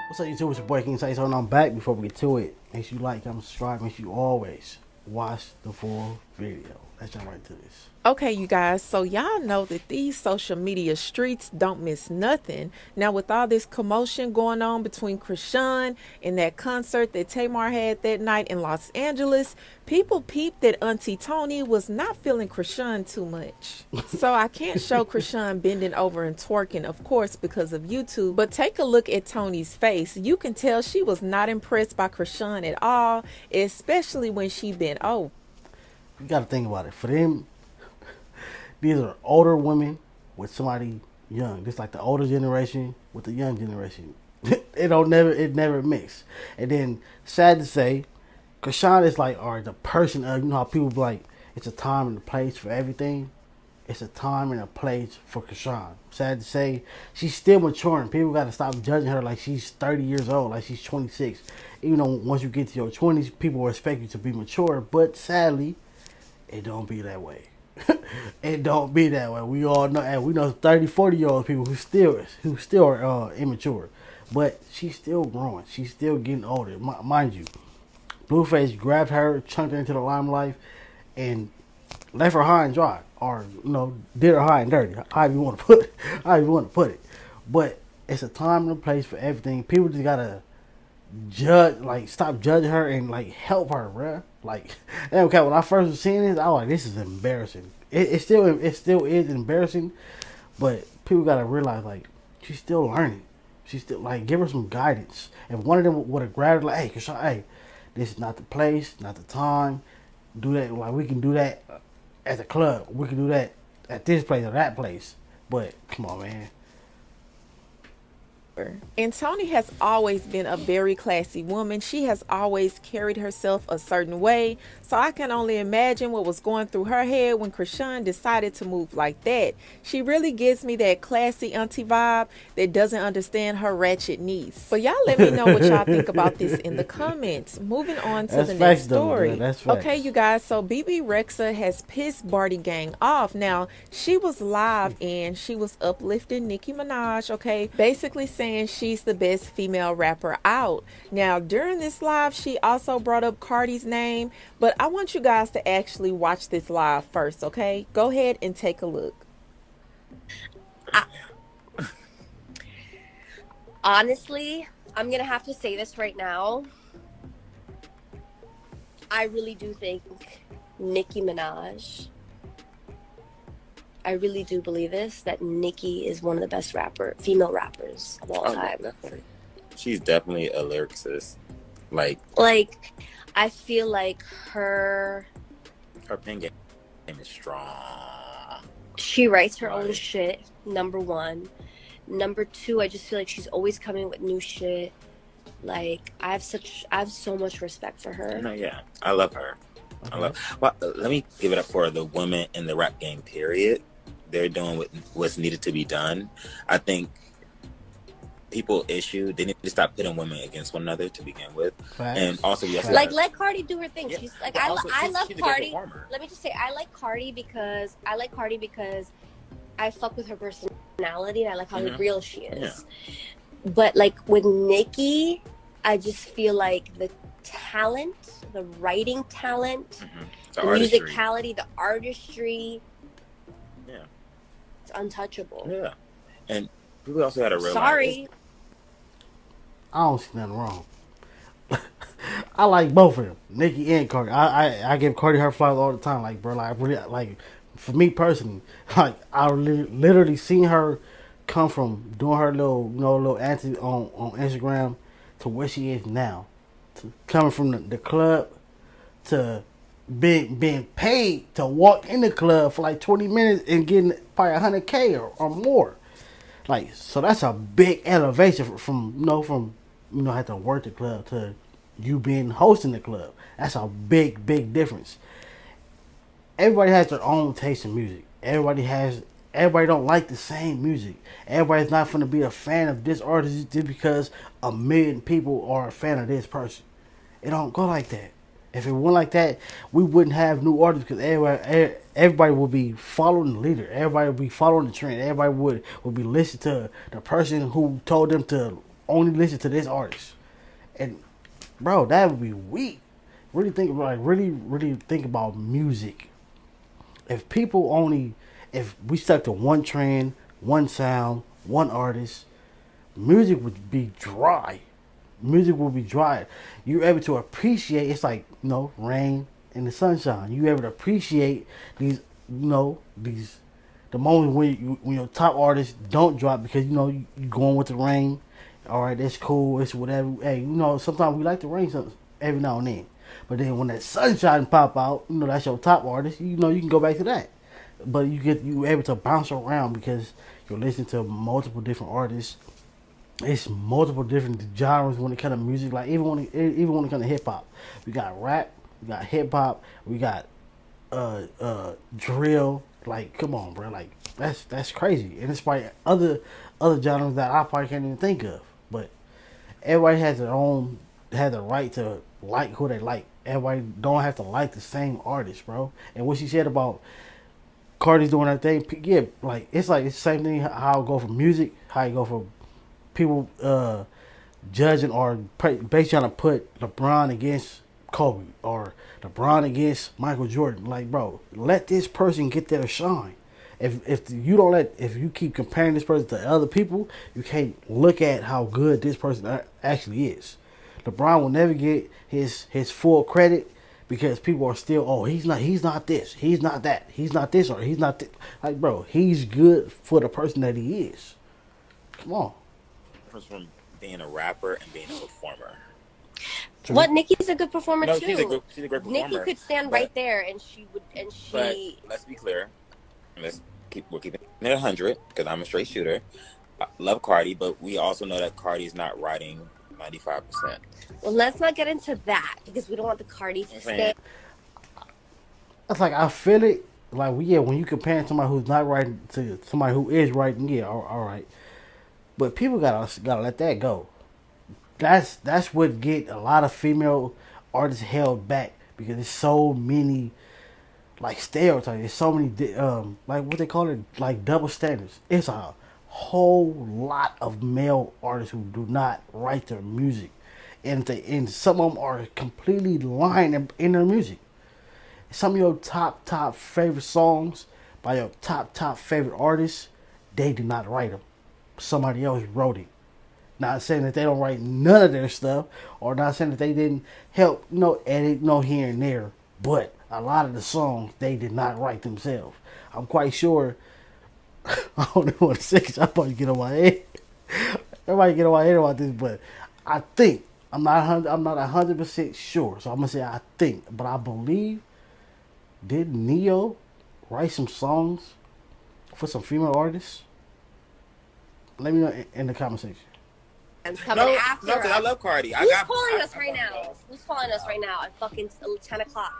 What's up, YouTube? It's your boy King Say something. I'm back. Before we get to it, make sure you like, comment, subscribe. Make sure you always watch the full video. Let's jump right to this. Okay, you guys, so y'all know that these social media streets don't miss nothing. Now, with all this commotion going on between Chrisean and that concert that Tamar had that night in Los Angeles, people peeped that Auntie Toni was not feeling Chrisean too much. So I can't show Chrisean bending over and twerking, of course, because of YouTube, but take a look at Toni's face. You can tell she was not impressed by Chrisean at all, especially when she bent over. You got to think about it. For them, these are older women with somebody young. This like the older generation with the young generation. It never mix. And then sad to say, Chrisean is like, or the person of, you know how people be like, it's a time and a place for everything. It's a time and a place for Chrisean. Sad to say, she's still maturing. People got to stop judging her like she's 30 years old, like she's 26. Even though once you get to your 20s, people will expect you to be mature. But sadly, it don't be that way. It don't be that way. We all know, and we know 30, 40 year old people who still are immature, but she's still growing. She's still getting older. Mind you, Blueface grabbed her, chunked her into the limelight, and left her high and dry, or did her high and dirty. However you want to put it, however you want to put it. But it's a time and a place for everything. People just gotta judge, like stop judging her and like help her, bruh. Like, okay, when I first was seeing this, I was like, this is embarrassing. It still is embarrassing, but people gotta realize like she's still learning. She's still like give her some guidance. If one of them would have grabbed her like, hey, Chrisean, hey, this is not the place, not the time. Do that like we can do that at the club. We can do that at this place or that place. But come on, man. And Toni has always been a very classy woman. She has always carried herself a certain way. So I can only imagine what was going through her head when Chrisean decided to move like that. She really gives me that classy auntie vibe that doesn't understand her ratchet niece. But y'all let me know what y'all think about this in the comments. Moving on to That's the facts, next though. story. That's facts. Okay, you guys, so Bebe Rexah has pissed Bardi gang off. Now, she was live and she was uplifting Nicki Minaj, okay, basically saying she's the best female rapper out. Now, during this live, she also brought up Cardi's name, but I want you guys to actually watch this live first, okay? Go ahead and take a look. Honestly, I'm gonna have to say this right now. I really do think Nicki Minaj, I really do believe this, that Nicki is one of the best female rappers of all time. Definitely. She's definitely a lyricist. Like I feel like her pen game is strong. she writes her own shit, number one. Number two, I just feel like she's always coming with new shit. Like I have so much respect for her. No, yeah. I love her. Let me give it up for the women in the rap game, period. They're doing what's needed to be done. I think they need to stop pitting women against one another to begin with. Facts. And also, yes, like let Cardi do her thing. Yeah. She's like, But also, I love she's a Cardi. great performer. Let me just say, I like Cardi because I fuck with her personality and I like how real she is. Yeah. But like with Nicki, I just feel like the talent, the writing talent, the musicality, the artistry, it's untouchable. Yeah, and people also got to realize. Sorry. I don't see nothing wrong. I like both of them, Nicki and Cardi. I give Cardi her flowers all the time. Like, bro, like, I really, like, for me personally, like, I literally seen her come from doing her little antics on Instagram to where she is now. Coming from the club to being paid to walk in the club for like 20 minutes and getting probably 100K or more. Like, so that's a big elevation from have to work the club to you being hosting the club. That's a big difference. Everybody has their own taste in music. Everybody don't like the same music. Everybody's not going to be a fan of this artist just because a million people are a fan of this person. It don't go like that. If it went like that, we wouldn't have new artists because everybody would be following the leader. Everybody would be following the trend. Everybody would be listening to the person who told them to only listen to this artist, and bro, that would be weak. Really think about really think about music. If people only, if we stuck to one trend, one sound, one artist, music would be dry. Music will be dry. You're able to appreciate. It's like rain and the sunshine. You're able to appreciate these, these the moments when your top artists don't drop because you going with the rain. All right, that's cool. It's whatever. Hey, sometimes we like the rain every now and then. But then when that sunshine pop out, that's your top artist. You can go back to that. But you able to bounce around because you're listening to multiple different artists. It's multiple different genres when it comes to music. Like even when it comes to hip hop, we got rap, we got hip hop, we got drill. Like, come on, bro. Like that's crazy. And it's probably other genres that I probably can't even think of. But everybody has the right to like who they like. Everybody don't have to like the same artist, bro. And what she said about Cardi's doing her thing, yeah, like it's the same thing. How it go for music, how it go for people judging or basically trying to put LeBron against Kobe or LeBron against Michael Jordan. Like, bro, let this person get their shine. If you keep comparing this person to other people, you can't look at how good this person actually is. LeBron will never get his full credit because people are still, he's not this, he's not that, he's not this, or he's not this. Like, bro, he's good for the person that he is. Come on. From being a rapper and being a performer. What, Nicki's a good performer too. She's a great performer. Nicki could stand right there, and she would. But let's be clear. We're keeping it 100 because I'm a straight shooter. I love Cardi, but we also know that Cardi's not writing 95%. Well, let's not get into that because we don't want the Cardi to stay. That's like, I feel it. Like, when you compare somebody who's not writing to somebody who is writing, yeah, all right. But people gotta let that go. That's what get a lot of female artists held back because there's so many like stereotypes. There's so many like what they call it, like double standards. It's a whole lot of male artists who do not write their music, and some of them are completely lying in their music. Some of your top favorite songs by your top favorite artists, they did not write them. Somebody else wrote it. Not saying that they don't write none of their stuff, or not saying that they didn't help, edit, here and there. But a lot of the songs they did not write themselves. I'm quite sure. I don't know what to say. I'm about to get on my head. Everybody get on my head about this, but I think I'm not 100% sure. So I'm gonna say I think, but I believe. Did Neo write some songs for some female artists? Let me know in the comment section. Coming after us. I love Cardi. Who's calling us right now? Who's calling us right now at fucking 10 o'clock?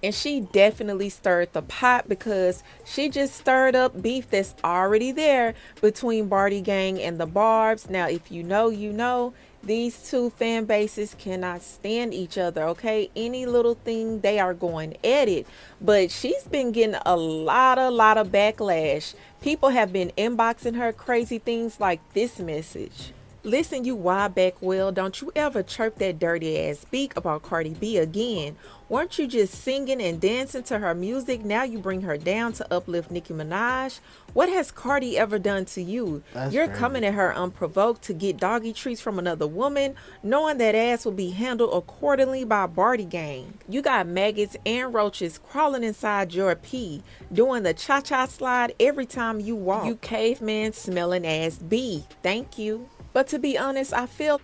And she definitely stirred the pot because she just stirred up beef that's already there between Bardi Gang and the Barbs. Now, if you know, you know. These two fan bases cannot stand each other, okay? Any little thing, they are going at it. But she's been getting a lot of backlash. People have been inboxing her crazy things like this message. Listen, you wide back well, don't you ever chirp that dirty ass beak about Cardi B again. Weren't you just singing and dancing to her music? Now you bring her down to uplift Nicki Minaj. What has Cardi ever done to you? You're crazy. Coming at her unprovoked to get doggy treats from another woman, knowing that ass will be handled accordingly by Bardi Gang. You got maggots and roaches crawling inside your pee, doing the cha-cha slide every time you walk. You caveman smelling ass B. Thank you. But to be honest, I feel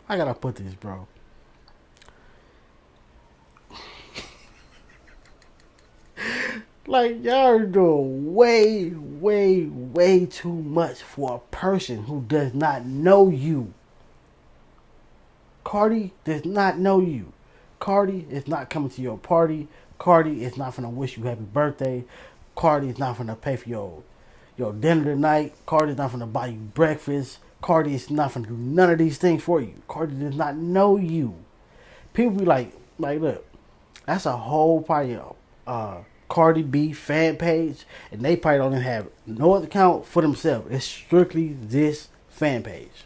I gotta put this, bro. Like, y'all are doing way too much for a person who does not know you. Cardi does not know you. Cardi is not coming to your party. Cardi is not gonna wish you happy birthday. Cardi is not gonna pay for your dinner tonight. Cardi is not gonna buy you breakfast. Cardi is not gonna do none of these things for you. Cardi does not know you. People be like, look, that's a whole probably Cardi B fan page, and they probably don't even have no other account for themselves. It's strictly this fan page.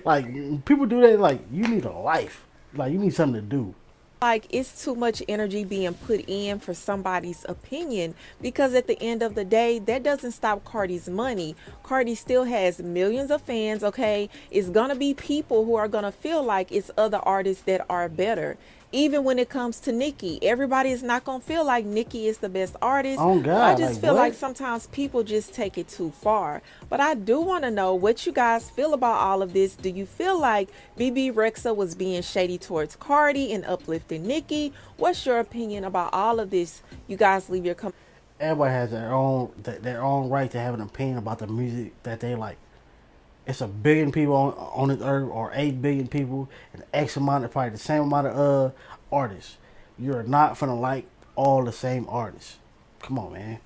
Like, people do that. Like, you need a life. Like, you need something to do. Like it's too much energy being put in for somebody's opinion, because at the end of the day that doesn't stop Cardi's money. Cardi still has millions of fans. Okay, it's gonna be people who are gonna feel like it's other artists that are better. Even when it comes to Nicki, everybody is not gonna feel like Nicki is the best artist. Oh I God, just like feel like what? sometimes people just take it too far. But I do want to know what you guys feel about all of this. Do you feel like Bebe Rexah was being shady towards Cardi and uplifting Nicki? What's your opinion about all of this? You guys leave your comments. Everybody has their own right to have an opinion about the music that they like. It's a billion people on this earth, or 8 billion people, and X amount, probably the same amount of artists. You're not gonna like all the same artists. Come on, man.